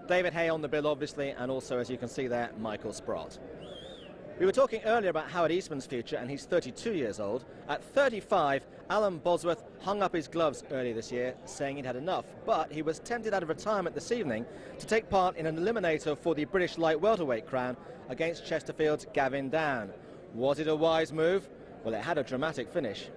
David Hay on the bill, obviously, and also, as you can see there, Michael Sprott. We were talking earlier about Howard Eastman's future, and he's 32 years old. At 35, Alan Bosworth hung up his gloves earlier this year, saying he'd had enough, but he was tempted out of retirement this evening to take part in an eliminator for the British light welterweight crown against Chesterfield's Gavin Down. Was it a wise move? Well, it had a dramatic finish.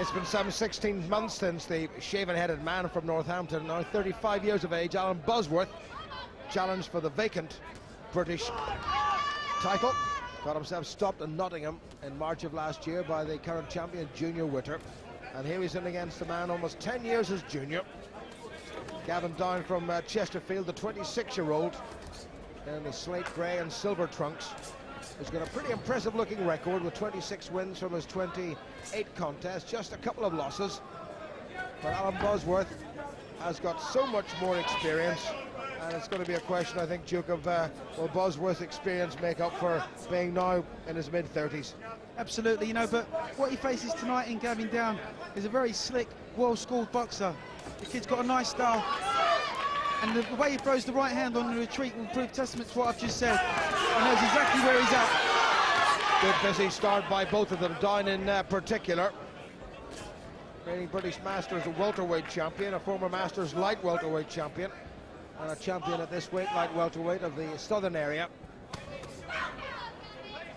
It's been some 16 months since the shaven-headed man from Northampton, now 35 years of age, Alan Bosworth, challenged for the vacant British title. Got himself stopped in Nottingham in March of last year by the current champion, Junior Witter. And here he's in against a man almost 10 years his junior, Gavin Down from Chesterfield, the 26-year-old, in the slate grey and silver trunks. He's got a pretty impressive looking record with 26 wins from his 28 contests, just a couple of losses. But Alan Bosworth has got so much more experience, and it's going to be a question, I think, Duke, of will Bosworth's experience make up for being now in his mid-30s? Absolutely, you know, but what he faces tonight in Gavin Down is a very slick, well-schooled boxer. The kid's got a nice style, and the way he throws the right hand on the retreat will prove testament to what I've just said. He knows exactly where he's at. Good busy start by both of them, Down in particular. Reigning British Masters welterweight champion, a former Masters light welterweight champion, and a champion at this weight light welterweight of the southern area.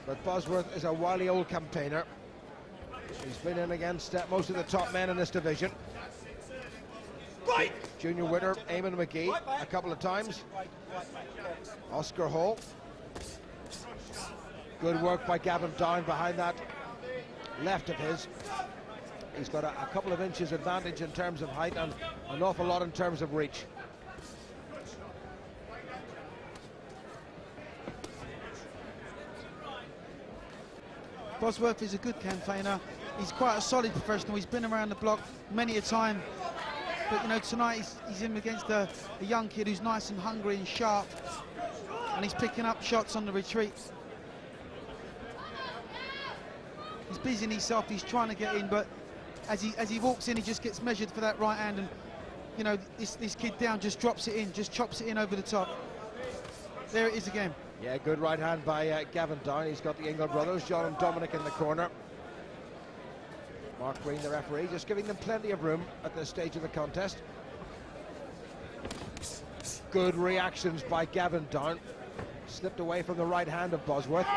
But Bosworth is a wily old campaigner. He's been in against most of the top men in this division. Junior Witter, Eamon McGee a couple of times. Oscar Hall. Good work by Gavin Down behind that left of his. He's got a couple of inches advantage in terms of height and an awful lot in terms of reach. Bosworth is a good campaigner. He's quite a solid professional. He's been around the block many a time. But, you know, tonight he's in against a young kid who's nice and hungry and sharp. And he's picking up shots on the retreat. He's busying himself, he's trying to get in, but as he walks in, he just gets measured for that right hand, and, you know, this kid Down just drops it in, just chops it in over the top. There it is again. Yeah, good right hand by Gavin Down. He's got the Ingle brothers, John and Dominic, in the corner. Mark Green, the referee, just giving them plenty of room at this stage of the contest. Good reactions by Gavin Down. Slipped away from the right hand of Bosworth.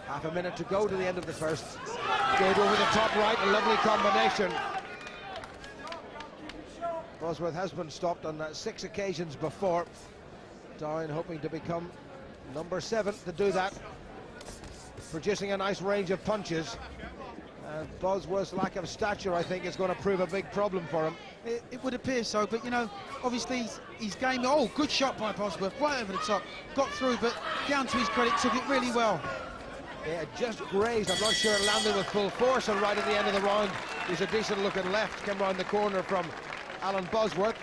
Half a minute to go to the end of the first. Good over the top right, a lovely combination. Bosworth has been stopped on 6 occasions before. Down hoping to become number 7 to do that. Producing a nice range of punches. And Bosworth's lack of stature, I think, is going to prove a big problem for him. It would appear so, but, you know, obviously he's game. Oh, good shot by Bosworth, right over the top. Got through, but Down to his credit, took it really well. Yeah, just grazed. I'm not sure it landed with full force, and right at the end of the round, there's a decent looking left came round the corner from Alan Bosworth.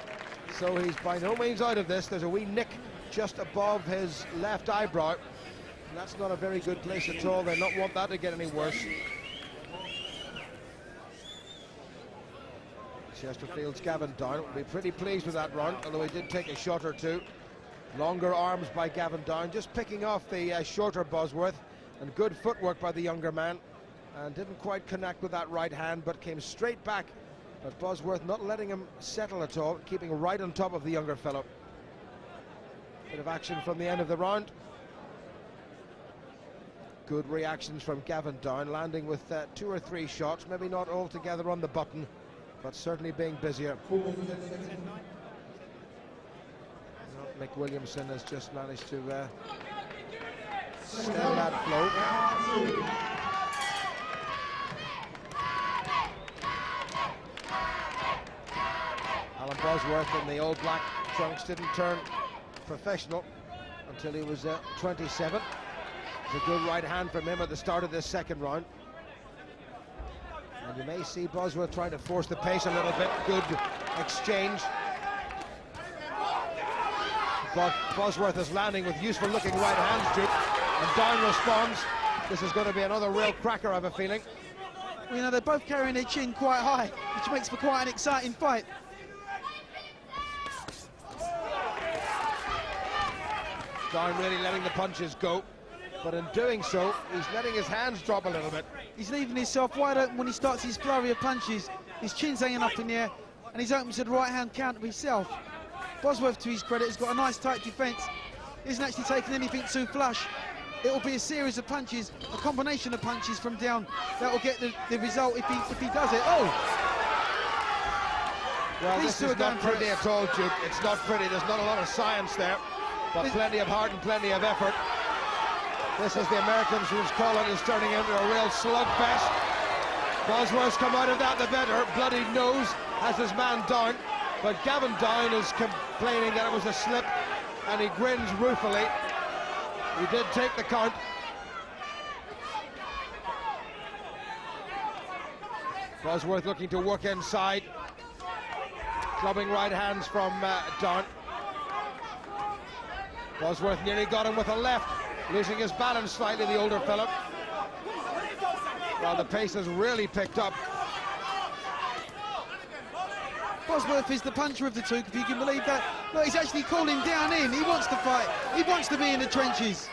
So he's by no means out of this. There's a wee nick just above his left eyebrow. And that's not a very good place at all. They don't want that to get any worse. Chesterfield's Gavin Down will be pretty pleased with that round, although he did take a shot or two. Longer arms by Gavin Down, just picking off the shorter Bosworth, and good footwork by the younger man, and didn't quite connect with that right hand, but came straight back. But Bosworth not letting him settle at all, keeping right on top of the younger fellow. Bit of action from the end of the round. Good reactions from Gavin Down, landing with 2 or 3 shots, maybe not all together on the button, but certainly being busier. Mick Williamson has just managed to stem that flow. Alan Bosworth in the old black trunks didn't turn professional until he was 27. It's a good right hand from him at the start of this second round. And you may see Bosworth trying to force the pace a little bit. Good exchange. But Bosworth is landing with useful looking right hands, Duke. And Down responds. This is going to be another real cracker, I have a feeling. Well, you know, they're both carrying their chin quite high, which makes for quite an exciting fight. Down really letting the punches go, but in doing so, he's letting his hands drop a little bit. He's leaving himself wide open when he starts his flurry of punches. His chin's hanging up in the air, and he's open to the right-hand counter himself. Bosworth, to his credit, has got a nice tight defence. Isn't actually taking anything too flush. It will be a series of punches, a combination of punches from Down that will get the result if he does it. Oh! Well, this is not pretty at all, Duke. It's not pretty. There's not a lot of science there, but plenty of heart and plenty of effort. This is the Americans whose calling is turning into a real slugfest. Bosworth's come out of that the better. Bloodied nose has his man down, but Gavin Down is complaining that it was a slip, and he grins ruefully. He did take the count. Bosworth looking to work inside. Clubbing right hands from Down. Bosworth nearly got him with a left, losing his balance slightly, the older fellow. Well, the pace has really picked up. Bosworth is the puncher of the two, if you can believe that. Look, he's actually calling Down in. He wants to fight. He wants to be in the trenches.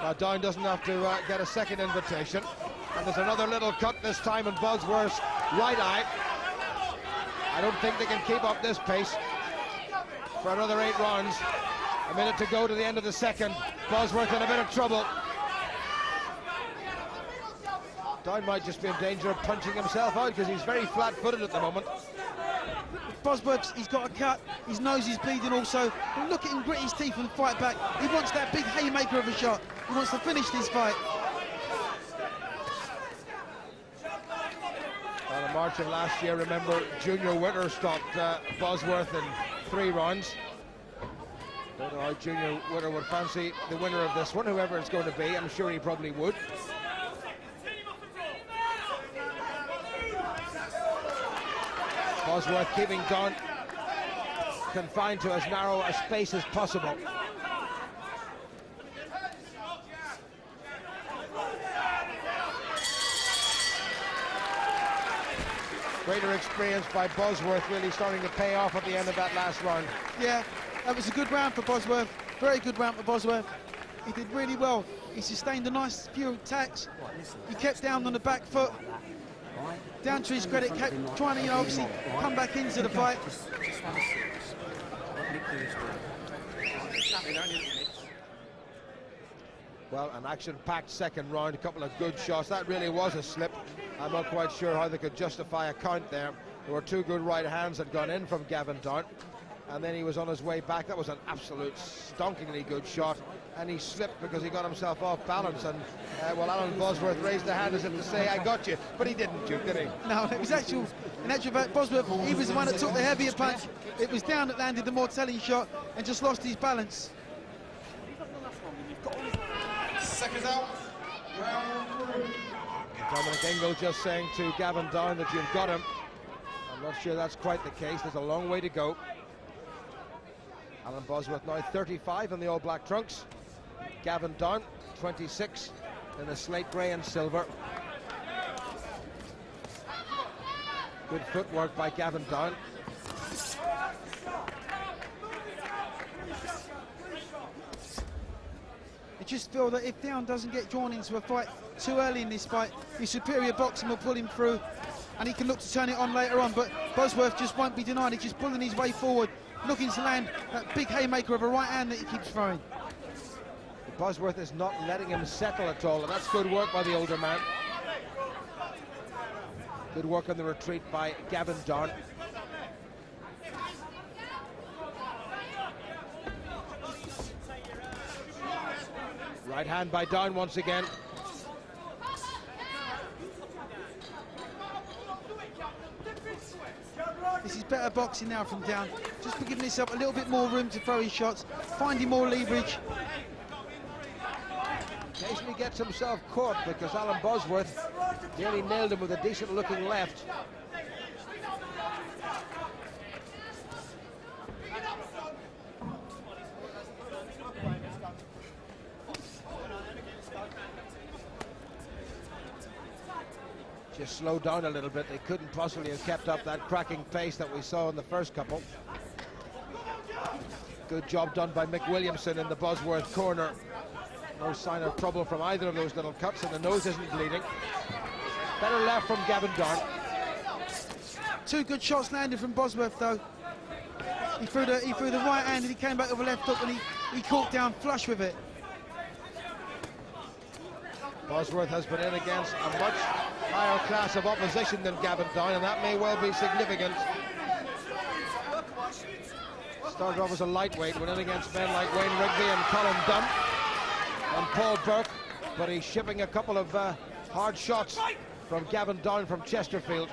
Now, Down doesn't have to get a second invitation. And there's another little cut this time in Bosworth's right eye. I don't think they can keep up this pace for another 8 rounds. A minute to go to the end of the second. Bosworth in a bit of trouble. Down might just be in danger of punching himself out because he's very flat-footed at the moment. Bosworth, he's got a cut, his nose is bleeding also. But look at him grit his teeth and fight back. He wants that big haymaker of a shot. He wants to finish this fight. Well, in March of last year, remember, Junior Witter stopped Bosworth in 3 rounds. Don't know how Junior Witter would fancy the winner of this one, whoever it's going to be. I'm sure he probably would. Bosworth keeping Down confined to as narrow a space as possible. Greater experience by Bosworth really starting to pay off at the end of that last round. Yeah, that was a good round for Bosworth. Very good round for Bosworth. He did really well. He sustained a nice few attacks. He kept Down on the back foot. Down to his credit, kept trying to, you know, obviously come back into the fight. Well, an action-packed second round, a couple of good shots. That really was a slip. I'm not quite sure how they could justify a count there. There were 2 good right hands that gone in from Gavin Down, and then he was on his way back. That was an absolute stonkingly good shot, and he slipped because he got himself off balance, and well, Alan Bosworth raised the hand as if to say, I got you, but he didn't, Duke, did he? No, it was in actual fact, Bosworth, he was the one that took the heavier punch. It was Down that landed the more telling shot and just lost his balance. Seconds out. Dominic Ingle just saying to Gavin Down that you've got him. I'm not sure that's quite the case. There's a long way to go. Alan Bosworth now 35 in the all-black trunks. Gavin Down 26 in the slate grey and silver. Good footwork by Gavin Down. I just feel that if Down doesn't get drawn into a fight too early in this fight, his superior boxing will pull him through and he can look to turn it on later on, but Bosworth just won't be denied. He's just pulling his way forward, looking to land that big haymaker of a right hand that he keeps throwing. Bosworth is not letting him settle at all, and that's good work by the older man. Good work on the retreat by Gavin Down. Right hand by Down once again. This is better boxing now from Down. Just for giving himself a little bit more room to throw his shots, finding more leverage. Occasionally gets himself caught because Alan Bosworth nearly nailed him with a decent looking left. just slowed down a little bit. They couldn't possibly have kept up that cracking pace that we saw in the first couple. Good job done by Mick Williamson in the Bosworth corner. No sign of trouble from either of those little cuts, and the nose isn't bleeding. Better left from Gavin Down. 2 good shots landed from Bosworth though. He threw the right hand and he came back with a left hook, and he caught down flush with it. Bosworth has been in against a much higher class of opposition than Gavin Down, and that may well be significant. Started off as a lightweight, went in against men like Wayne Rigby and Colin Dunn and Paul Burke, but he's shipping a couple of hard shots from Gavin Down from Chesterfield.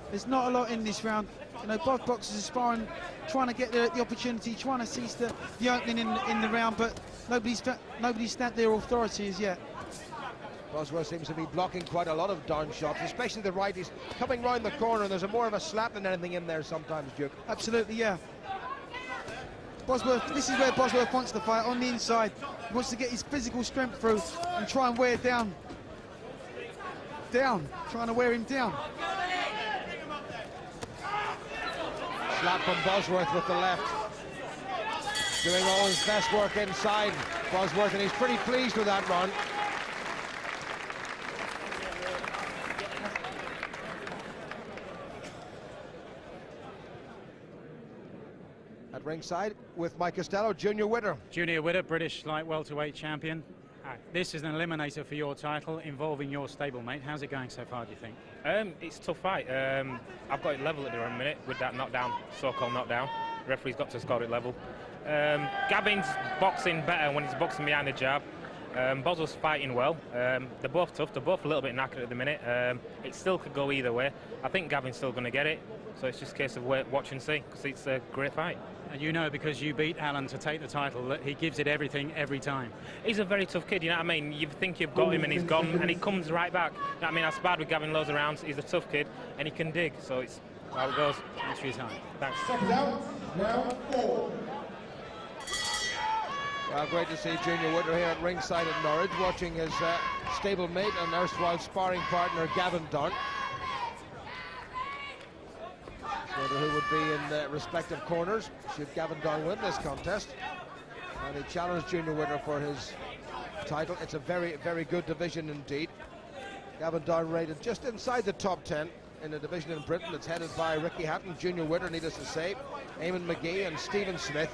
There's not a lot in this round. You know, both boxers are sparring, trying to get the opportunity, trying to seize the opening in the round, but nobody's stamped their authority as yet. Bosworth seems to be blocking quite a lot of Down shots, especially the right. He's coming round the corner, and there's more of a slap than anything in there sometimes, Duke. Absolutely, yeah. Bosworth, this is where Bosworth wants to fight, on the inside. He wants to get his physical strength through and try and wear down. Trying to wear him down. Slap from Bosworth with the left. Doing all his best work inside, Bosworth, and he's pretty pleased with that run. At ringside with Mike Costello, Junior Witter. Junior Witter, British light welterweight champion. This is an eliminator for your title involving your stablemate. How's it going so far, do you think? It's a tough fight. I've got it level at the minute with that knockdown, so-called knockdown. The referee's got to score it level. Gavin's boxing better when he's boxing behind the jab. Bosworth's fighting well. They're both tough. They're both a little bit knackered at the minute. It still could go either way. I think Gavin's still going to get it. So it's just a case of watch and see, because it's a great fight. And you know, because you beat Alan to take the title, that he gives it everything every time. He's a very tough kid, you know what I mean? You think you've got him and he's gone, and he comes right back. You know what I mean? I sparred with Gavin loads of rounds. He's a tough kid, and he can dig, so it's how it goes. Thanks for your time. Thanks. Seconds out, round 4. Well, great to see Junior Witter here at ringside at Norwich, watching his stablemate and erstwhile sparring partner Gavin Down. Wonder who would be in the respective corners should Gavin Down win this contest. And he challenged Junior Witter for his title. It's a very, very good division indeed. Gavin Down rated just inside the top 10 in a division in Britain that's headed by Ricky Hatton, Junior Witter, needless to say, Eamon McGee and Stephen Smith.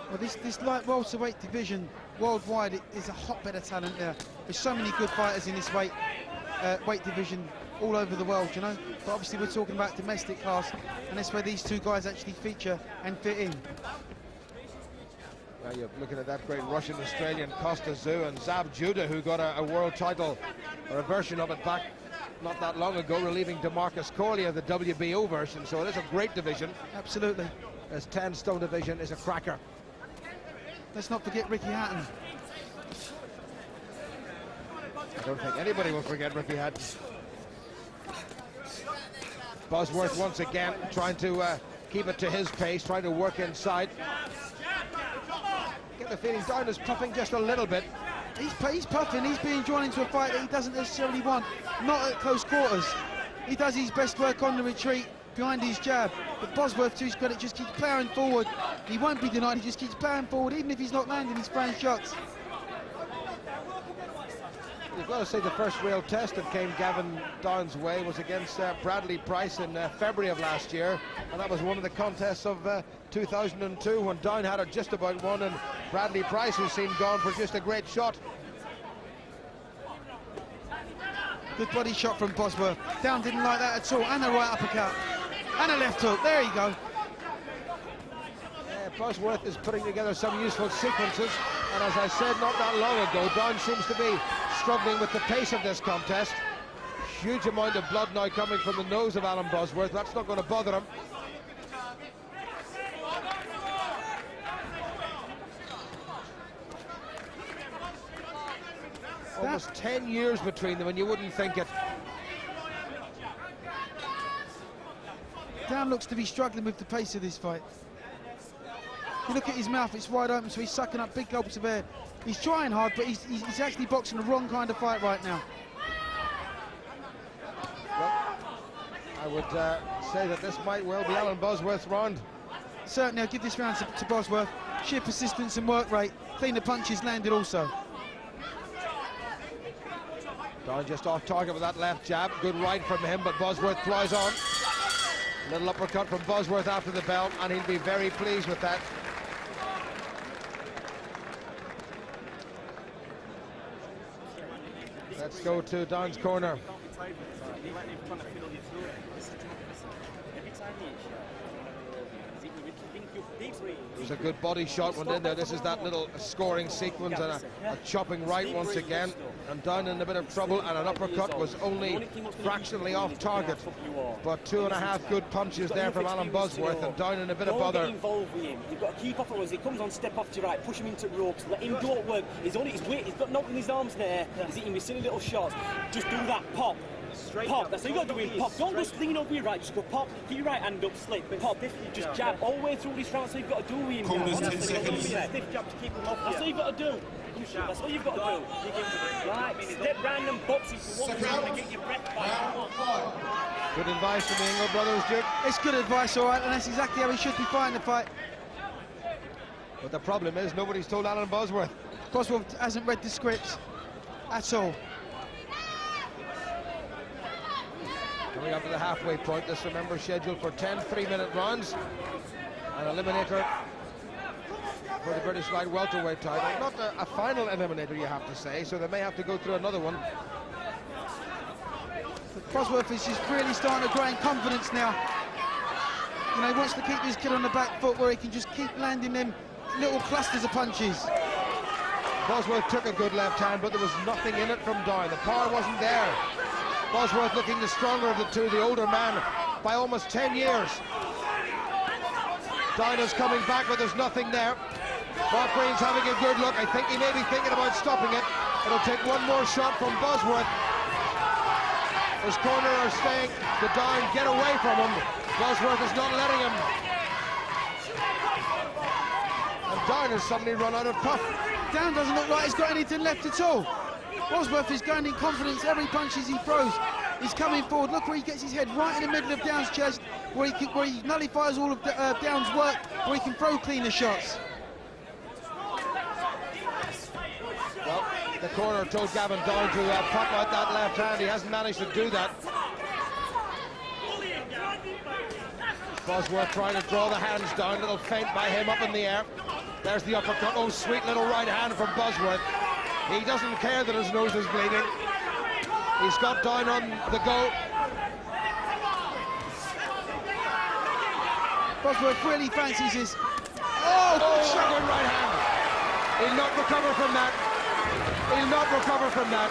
Well, this light welterweight division worldwide is a hotbed of talent there. There's so many good fighters in this weight division all over the world, you know. But obviously we're talking about domestic class, and that's where these two guys actually feature and fit in. Well, you're looking at that great Russian-Australian Costa Zoo and Zab Judah, who got a world title, or a version of it, back not that long ago, relieving DeMarcus Corley of the WBO version. So it is a great division. Absolutely. This 10-stone division is a cracker. Let's not forget Ricky Hatton. I don't think anybody will forget Ricky Hatton. Bosworth once again trying to keep it to his pace, trying to work inside. Get the feeling Down is puffing just a little bit. He's puffing, he's being drawn into a fight that he doesn't necessarily want, not at close quarters. He does his best work on the retreat, behind his jab, but Bosworth, to his credit, just keeps powering forward. He won't be denied, he just keeps powering forward, even if he's not landing his throwing shots. You've got to say the first real test that came Gavin Down's way was against Bradley Price in February of last year, and that was one of the contests of 2002 when Down had it just about won, and Bradley Price was seen gone for just a great shot. Good body shot from Bosworth. Down didn't like that at all, and a right uppercut, and a left hook. There you go. Bosworth is putting together some useful sequences, and as I said not that long ago, Down seems to be struggling with the pace of this contest. Huge amount of blood now coming from the nose of Alan Bosworth. That's not going to bother him. Almost 10 years between them, and you wouldn't think it. Down looks to be struggling with the pace of this fight. You look at his mouth, it's wide open, so he's sucking up big gulps of air. He's trying hard, but he's actually boxing the wrong kind of fight right now. Well, I would say that this might well be Alan Bosworth's round. Certainly, I'll give this round to Bosworth. Sheer persistence and work rate. Cleaner punches landed also. Down just off target with that left jab. Good right from him, but Bosworth flies on. Little uppercut from Bosworth after the bell, and he'll be very pleased with that. Let's go to Down's corner. It was a good body shot went in there. This is that little scoring sequence and a chopping right once again. And Down in a bit of trouble, and an uppercut was only fractionally off target. But 2.5 good punches there from Alan Bosworth, and Down in a bit of bother. Don't get involved with him. You've got to keep off of us. He comes on, step off to your right, push him into ropes, let him do work. He's weight. He's got nothing in his arms there. He's hitting with silly little shots. Just do that, pop. Pop, that's what you got to do in pop. Don't go lean over your right, just go pop, keep your right hand up, slip, pop, just jab all the way through this round. That's what you've got to do with him. Corners 10 seconds. Stiff jab to keep him off. That's what you've got to do. That's what you've got to do. Right, step round and boxing for one round and get your breath back. Good advice from the Ingle brothers, Duke. It's good advice, all right, and that's exactly how he should be fighting the fight. But the problem is nobody's told Alan Bosworth. Bosworth hasn't read the scripts at all. Coming up to the halfway point, this, remember, scheduled for 10 3-minute rounds. An eliminator for the British light welterweight title. Not a final eliminator, you have to say, so they may have to go through another one. But Bosworth is just really starting to grow in confidence now. You know, he wants to keep this kid on the back foot where he can just keep landing them little clusters of punches. Bosworth took a good left hand, but there was nothing in it from Down. The power wasn't there. Bosworth looking the stronger of the two, the older man by almost 10 years. Down is coming back, but there's nothing there. Mark Green's having a good look. I think he may be thinking about stopping it. It'll take one more shot from Bosworth. His corner are saying to Down, get away from him. Bosworth is not letting him. And Down has suddenly run out of puff. Down doesn't look like he's got anything left at all. Bosworth is gaining confidence. Every punch he throws, he's coming forward. Look where he gets his head right in the middle of Down's chest, where he nullifies all of Down's work, where he can throw cleaner shots. Well, the corner told Gavin Down to pop out that left hand. He hasn't managed to do that. Bosworth trying to draw the hands down. Little feint by him up in the air. There's the uppercut. Oh, sweet little right hand from Bosworth. He doesn't care that his nose is bleeding. He's got Down on the go. Bosworth really fancies his... Good right hand. He'll not recover from that. He'll not recover from that.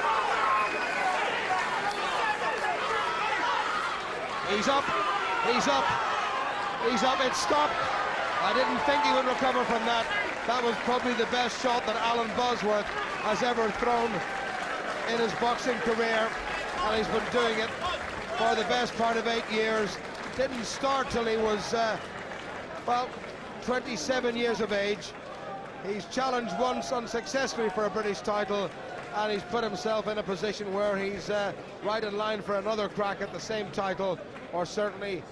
He's up. He's up. He's up. It's stopped. I didn't think he would recover from that. That was probably the best shot that Alan Bosworth has ever thrown in his boxing career, and he's been doing it for the best part of 8 years. Didn't start till he was, 27 years of age. He's challenged once unsuccessfully for a British title, and he's put himself in a position where he's right in line for another crack at the same title, or certainly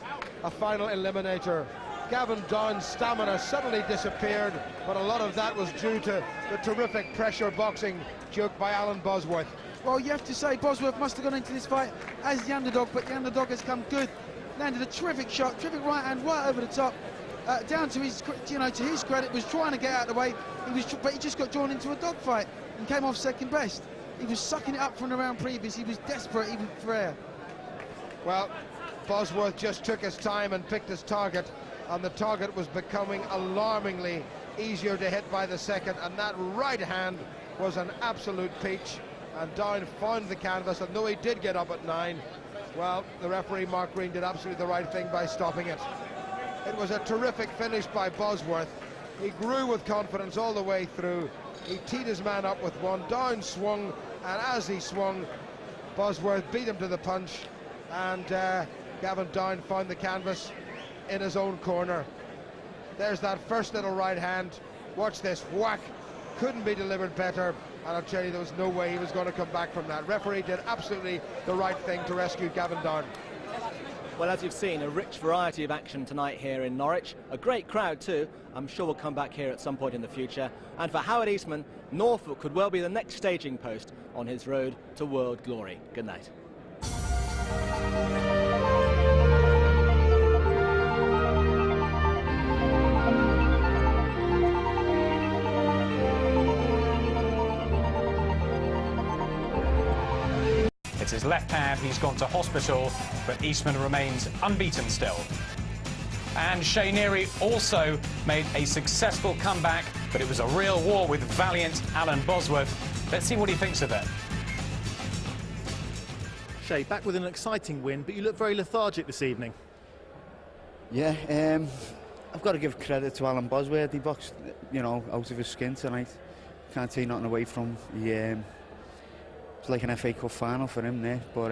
a final eliminator. Gavin Down's stamina suddenly disappeared, but a lot of that was due to the terrific pressure boxing juked by Alan Bosworth. Well, you have to say Bosworth must have gone into this fight as the underdog, but the underdog has come good. Landed a terrific shot, terrific right hand right over the top. Down to his, to his credit, was trying to get out of the way. But he just got drawn into a dogfight and came off second best. He was sucking it up from the round previous. He was desperate even for air. Well, Bosworth just took his time and picked his target, and the target was becoming alarmingly easier to hit by the second, and that right hand was an absolute peach, and Down found the canvas, and though he did get up at 9, well, the referee Mark Green did absolutely the right thing by stopping it. It was a terrific finish by Bosworth. He grew with confidence all the way through. He teed his man up with one. Down swung, and as he swung, Bosworth beat him to the punch, and Gavin Down found the canvas in his own corner. There's that first little right hand. Watch this, whack. Couldn't be delivered better, and I'll tell you, there was no way he was going to come back from that. Referee did absolutely the right thing to rescue Gavin Down. Well, as you've seen, a rich variety of action tonight here in Norwich. A great crowd too. I'm sure we'll come back here at some point in the future. And for Howard Eastman, Norfolk could well be the next staging post on his road to world glory. Good night. It's his left hand, he's gone to hospital, but Eastman remains unbeaten still. And Shayneri also made a successful comeback, but it was a real war with valiant Alan Bosworth. Let's see what he thinks of it. Shay, back with an exciting win, but you look very lethargic this evening. Yeah, I've got to give credit to Alan Bosworth. He boxed, you know, out of his skin tonight. Can't take nothing away from him. It's like an FA Cup final for him there, but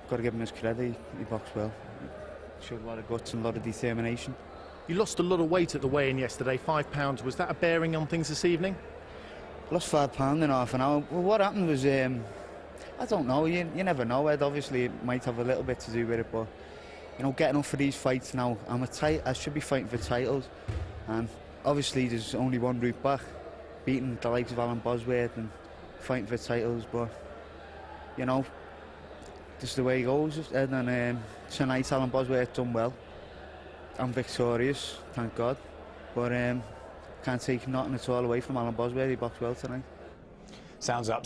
got to give him his credit. He boxed well. Showed a lot of guts and a lot of determination. You lost a lot of weight at the weigh-in yesterday, 5 pounds. Was that a bearing on things this evening? Lost 5 pounds in half an hour. Well, what happened was, I don't know. You never know, Ed. Obviously, it might have a little bit to do with it, but you know, getting up for these fights now, I should be fighting for titles, and obviously there's only one route back: beating the likes of Alan Bosworth and fighting for titles. But you know, this is the way it goes. And tonight, Alan Bosworth done well. I'm victorious, thank God. But can't take nothing at all away from Alan Bosworth. He boxed well tonight. Sounds up.